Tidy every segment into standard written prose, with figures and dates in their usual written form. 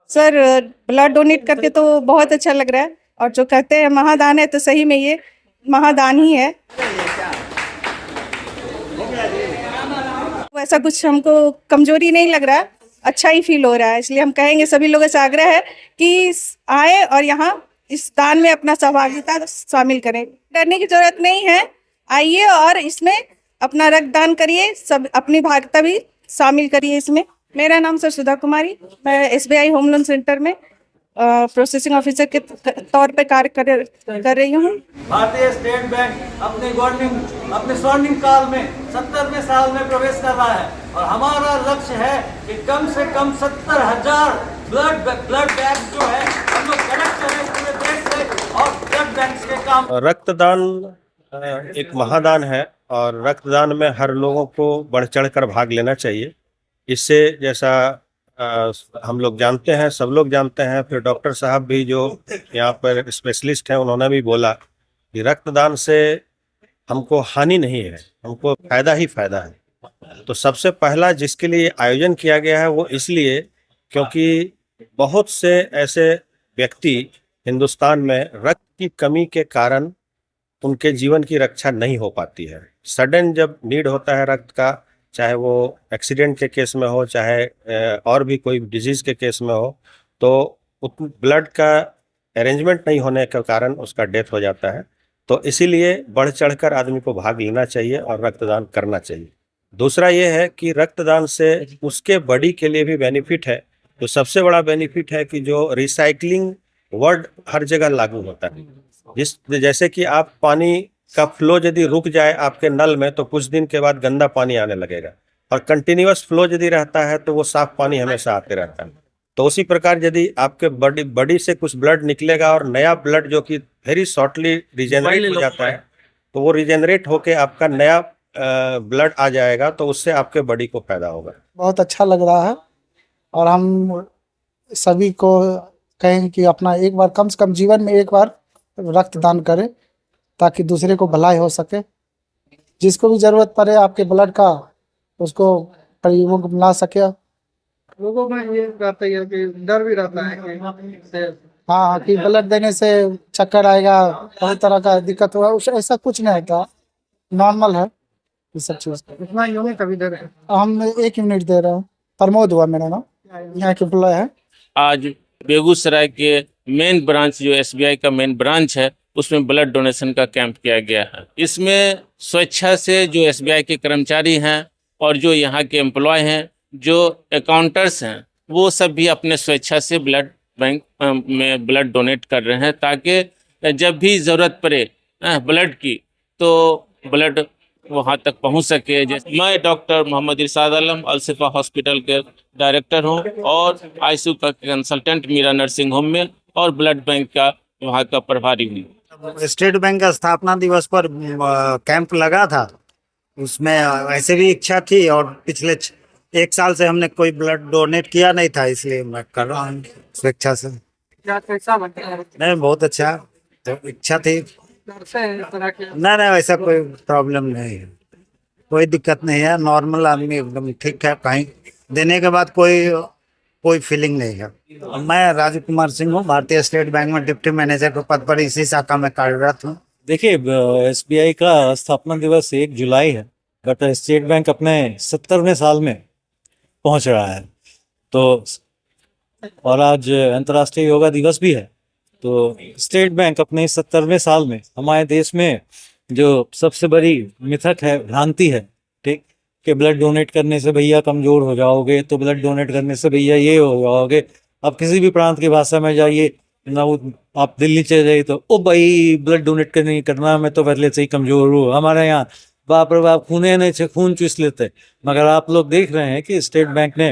Sir, blood donate करके तो बहुत अच्छा लग रहा है। और जो कहते हैं महादान है, तो सही में ये महादान ही है। वैसा कुछ हमको कमजोरी नहीं लग रहा, अच्छा ही फील हो रहा है। इसलिए हम कहेंगे, सभी लोगों से आग्रह है कि आए और यहाँ इस दान में अपना सहभागिता शामिल करें। डरने की जरूरत नहीं है, आइए और इसमें अपना रक्तदान करिए, सब अपनी भागीदारी भी शामिल करिए इसमें। मेरा नाम सर सुधा कुमारी, मैं एसबीआई होम लोन सेंटर में प्रोसेसिंग ऑफिसर के तौर पे कार्य कर रही हूँ। भारतीय स्टेट बैंक अपने स्वर्णिम काल में 70वें साल में प्रवेश कर रहा है और हमारा लक्ष्य है कि कम से कम 70,000 ब्लड बैंक जो है हम लोग कलेक्ट करें पूरे देश से और ब्लड बैंक के काम। रक्तदान एक महादान है और रक्तदान में हर लोगों को बढ़ चढ़ कर भाग लेना चाहिए। इससे जैसा हम लोग जानते हैं, सब लोग जानते हैं, फिर डॉक्टर साहब भी जो यहाँ पर स्पेशलिस्ट हैं उन्होंने भी बोला कि रक्तदान से हमको हानि नहीं है, हमको फायदा ही फायदा है। तो सबसे पहला जिसके लिए आयोजन किया गया है वो इसलिए क्योंकि बहुत से ऐसे व्यक्ति हिंदुस्तान में रक्त की कमी के कारण उनके जीवन की रक्षा नहीं हो पाती है। सडन जब नीड होता है रक्त का, चाहे वो एक्सीडेंट के केस में हो, चाहे और भी कोई डिजीज के केस में हो, तो ब्लड का अरेंजमेंट नहीं होने के कारण उसका डेथ हो जाता है। तो इसीलिए बढ़ चढ़कर आदमी को भाग लेना चाहिए और रक्तदान करना चाहिए। दूसरा ये है कि रक्तदान से उसके बॉडी के लिए भी बेनिफिट है। तो सबसे बड़ा बेनिफिट है कि जो रिसाइकलिंग वर्ड हर जगह लागू होता है। जैसे कि आप पानी का फ्लो यदि रुक जाए आपके नल में तो कुछ दिन के बाद गंदा पानी आने लगेगा, और कंटिन्यूअस फ्लो यदि रहता है तो वो साफ पानी हमेशा आते रहता है। तो उसी प्रकार यदि आपके बॉडी से कुछ ब्लड निकलेगा और नया ब्लड जो कि वेरी शॉर्टली रिजेनरेट हो जाता है, तो वो रिजेनरेट होके आपका नया ब्लड आ जाएगा, तो उससे आपके बॉडी को फायदा होगा। बहुत अच्छा लग रहा है और हम सभी को कहें कि अपना एक बार, कम से कम जीवन में एक बार रक्तदान करें ताकि दूसरे को भलाई हो सके। जिसको भी जरूरत पड़े आपके ब्लड का, उसको प्रयोग ला सके। लोगों में ये रहता है कि डर भी रहता है कि हाँ, कि ब्लड देने से चक्कर आएगा, बहुत तरह का दिक्कत होगा। उस ऐसा कुछ नहीं होता, नॉर्मल है ये सब चीज। इतना यूनिट अभी दे रहे हैं। हम 1 यूनिट दे रहे हैं। प्रमोद हुआ मेरा नाम, यहाँ के एम्प्लॉय है। आज बेगूसराय के मेन ब्रांच, जो एसबीआई का मेन ब्रांच है, उसमें ब्लड डोनेशन का कैंप किया गया है। इसमें स्वेच्छा से जो एसबीआई के कर्मचारी हैं और जो यहाँ के एम्प्लॉय हैं, जो अकाउंटर्स हैं, वो सब भी अपने स्वेच्छा से ब्लड बैंक में ब्लड डोनेट कर रहे हैं, ताकि जब भी ज़रूरत पड़े ब्लड की तो ब्लड वहाँ तक पहुँच सके। जैसे मैं डॉक्टर मोहम्मद इरशाद आलम अलशिफा हॉस्पिटल के डायरेक्टर हूँ और आईसीयू का कंसल्टेंट मीरा नर्सिंग होम में, और ब्लड बैंक का वहाँ का प्रभारी हूँ। स्टेट बैंक का स्थापना दिवस पर कैंप लगा था, उसमें ऐसे भी इच्छा थी और पिछले 1 साल से हमने कोई ब्लड डोनेट किया नहीं था, इसलिए मैं कर रहा हूँ स्वेच्छा से। नहीं, बहुत अच्छा, तो इच्छा थी। नहीं, वैसा कोई प्रॉब्लम नहीं है, कोई दिक्कत नहीं है। नॉर्मल आदमी एकदम ठीक है, कहीं देने के बाद कोई फीलिंग नहीं है। मैं राजू कुमार सिंह हूँ, भारतीय स्टेट बैंक में डिप्टी मैनेजर के पद पर इसी शाखा में कार्यरत हूँ। देखिए, एसबीआई का स्थापना दिवस 1 जुलाई है, बट स्टेट बैंक अपने 70वें साल में पहुंच रहा है। तो और आज अंतर्राष्ट्रीय योगा दिवस भी है। तो स्टेट बैंक अपने 70वें साल में हमारे देश में जो सबसे बड़ी मिथक है, भ्रांति है, ठीक, कि ब्लड डोनेट करने से भैया कमजोर हो जाओगे, तो ब्लड डोनेट करने से भैया ये हो जाओगे। अब किसी भी प्रांत की भाषा में जाइए ना, वो आप दिल्ली चले जाइए तो ओ भाई ब्लड डोनेट करना मैं तो पहले से ही कमजोर हूँ। हमारे यहाँ बाप रे बाप, खून चूस लेते। मगर आप लोग देख रहे हैं कि स्टेट बैंक ने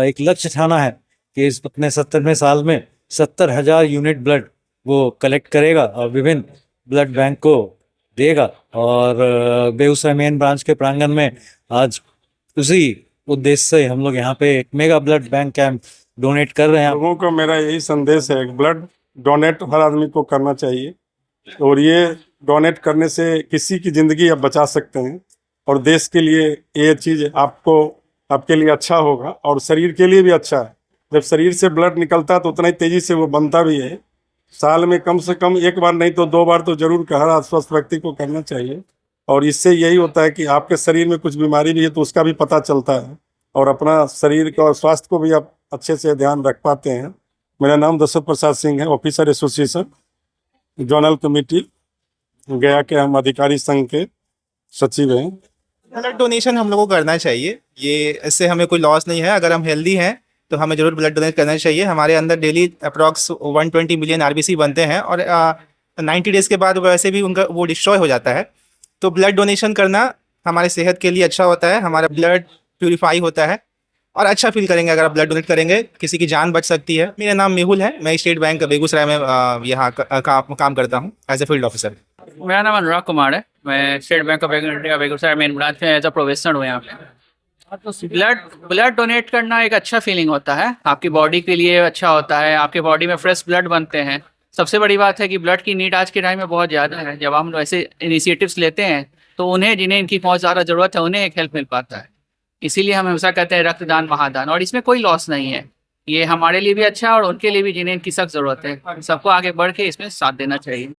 एक लक्ष्य ठाना है कि इस अपने 70वें साल में 70,000 यूनिट ब्लड वो कलेक्ट करेगा और विभिन्न ब्लड बैंक को देगा। और बेगूसराय मेन ब्रांच के प्रांगण में आज उसी उद्देश्य से हम लोग यहाँ पे एक mega blood bank camp donate कर रहे हैं। लोगों को मेरा यही संदेश है, ब्लड डोनेट हर आदमी को करना चाहिए, और ये डोनेट करने से किसी की ज़िंदगी आप बचा सकते हैं, और देश के लिए ये चीज़ आपके लिए अच्छा होगा और शरीर के लिए भी अच्छा है। जब शरीर से ब्लड निकलता है तो उतना ही तेजी से वो बनता भी है। साल में कम से कम 1 बार नहीं तो 2 बार तो जरूर हर अस्वस्थ व्यक्ति को करना चाहिए। और इससे यही होता है कि आपके शरीर में कुछ बीमारी भी है तो उसका भी पता चलता है और अपना शरीर का और स्वास्थ्य को भी आप अच्छे से ध्यान रख पाते हैं। मेरा नाम दशरथ प्रसाद सिंह है, ऑफिसर एसोसिएशन जोनल कमेटी गया के हम अधिकारी संघ के सचिव हैं। ब्लड डोनेशन हम लोगों को करना चाहिए, ये इससे हमें कोई लॉस नहीं है। अगर हम हेल्दी हैं तो हमें जरूर ब्लड डोनेट करना चाहिए। हमारे अंदर डेली अप्रॉक्स 120 मिलियन आरबीसी बनते हैं और 90 डेज़ के बाद वैसे भी उनका वो डिस्ट्रॉय हो जाता है। तो ब्लड डोनेशन करना हमारे सेहत के लिए अच्छा होता है, हमारा ब्लड प्यूरिफाई होता है और अच्छा फील करेंगे अगर आप ब्लड डोनेट करेंगे, किसी की जान बच सकती है। मेरा नाम मेहुल है, मैं स्टेट बैंक बेगूसराय में यहाँ काम करता हूँ एज ए फील्ड ऑफिसर। मेरा नाम अनुराग कुमार है, मैं state bank of India Begusarai main branch में एज अ प्रोफेशनल हूँ यहाँ पे। तो ब्लड डोनेट करना एक अच्छा फीलिंग होता है, आपकी बॉडी के लिए अच्छा होता है, आपके बॉडी में फ्रेश ब्लड बनते हैं। सबसे बड़ी बात है कि ब्लड की नीड आज के टाइम में बहुत ज़्यादा है। जब हम ऐसे इनिशिएटिव्स लेते हैं तो उन्हें जिन्हें इनकी बहुत ज़्यादा ज़रूरत है उन्हें एक हेल्प मिल पाता है। इसीलिए हम हमेशा कहते हैं रक्तदान महादान, और इसमें कोई लॉस नहीं है। ये हमारे लिए भी अच्छा है और उनके लिए भी जिन्हें इनकी सख्त ज़रूरत है। सबको आगे बढ़ के इसमें साथ देना चाहिए।